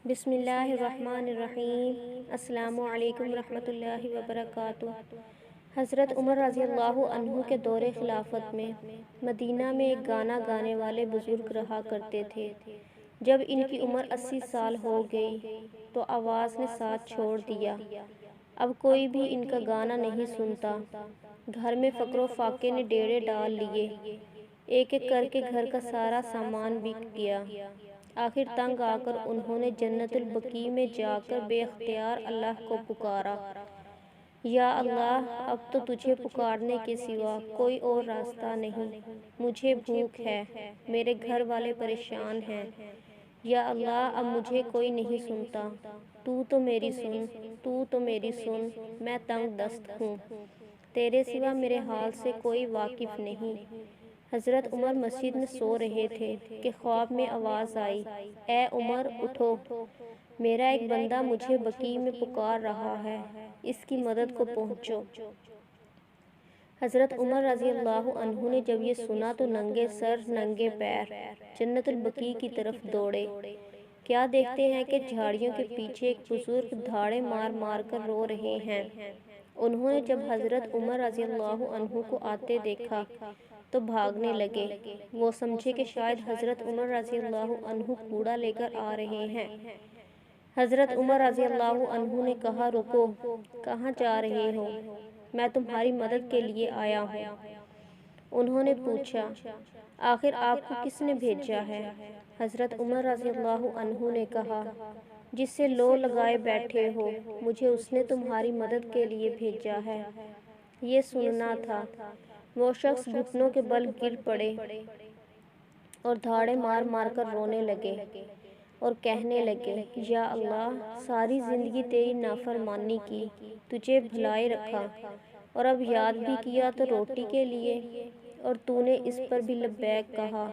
بسم اللہ الرحمن الرحیم۔ السلام علیکم ورحمۃ اللہ وبرکاتہ۔ حضرت عمر رضی اللہ عنہ کے دور خلافت میں مدینہ میں ایک گانا گانے والے بزرگ رہا کرتے تھے۔ جب ان کی عمر 80 سال ہو گئی تو آواز نے ساتھ چھوڑ دیا۔ اب کوئی بھی ان کا گانا نہیں سنتا۔ گھر میں فقر و فاقے نے ڈیرے ڈال لیے۔ ایک ایک کر کے گھر کا سارا سامان بک گیا۔ آخر تنگ آ کر انہوں نے جنت البقیع میں جا کر بے اختیار اللہ کو پکارا، یا اللہ، اب تو تجھے پکارنے کے سوا کوئی اور راستہ نہیں۔ مجھے بھوک ہے، میرے گھر والے پریشان ہیں۔ یا اللہ، اب مجھے کوئی نہیں سنتا۔ تو میری سن، تو میری سن، میں تنگ دست ہوں۔ تیرے سوا میرے حال سے کوئی واقف نہیں۔ حضرت عمر مسجد میں سو رہے تھے کہ خواب میں آواز آئی، اے عمر اٹھو، میرا ایک بندہ مجھے بقیع میں پکار رہا ہے، اس کی مدد کو پہنچو۔ حضرت عمر رضی اللہ عنہ نے جب یہ سنا تو ننگے سر ننگے پیر جنت البقیع کی طرف دوڑے۔ کیا دیکھتے ہیں کہ جھاڑیوں کے پیچھے ایک بزرگ دھاڑے مار مار کر رو رہے ہیں۔ انہوں نے جب حضرت عمر رضی اللہ عنہ کو آتے دیکھا تو بھاگنے لگے۔ وہ سمجھے کہ شاید حضرت عمر رضی اللہ عنہ کوڑا لے کر آ رہے ہیں۔ حضرت عمر رضی اللہ عنہ نے کہا، رکو، کہاں جا رہے ہو؟ میں تمہاری مدد کے لیے آیا ہوں۔ انہوں نے پوچھا، آخر آپ کو کس نے بھیجا ہے؟ حضرت عمر رضی اللہ عنہ نے کہا، جس سے لو لگائے بیٹھے ہو، مجھے اس نے تمہاری مدد کے لیے بھیجا ہے۔ یہ سننا تھا۔ وہ شخص گھٹنوں کے بل گر پڑے اور دھاڑے مار مار کر رونے لگے اور کہنے لگے، یا اللہ، ساری زندگی تیری نافرمانی کی، تجھے بھلائے رکھا، اور اب یاد بھی کیا تو روٹی کے لیے، اور تو نے اس پر بھی لبیک کہا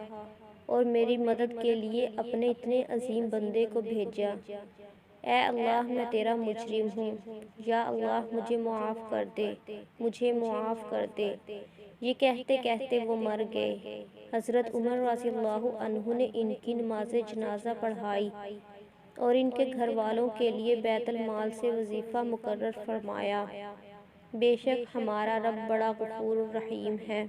اور میری مدد کے لیے اپنے اتنے عظیم بندے کو بھیجا۔ اے اللہ، میں تیرا مجرم ہوں، یا اللہ مجھے معاف کر دے، مجھے معاف کر دے۔ یہ کہتے کہتے وہ مر گئے۔ حضرت عمر رضی اللہ عنہ نے ان کی نماز جنازہ پڑھائی اور ان کے گھر والوں کے لیے بیت المال سے وظیفہ مقرر فرمایا۔ بے شک ہمارا رب بڑا غفور الرحیم ہے۔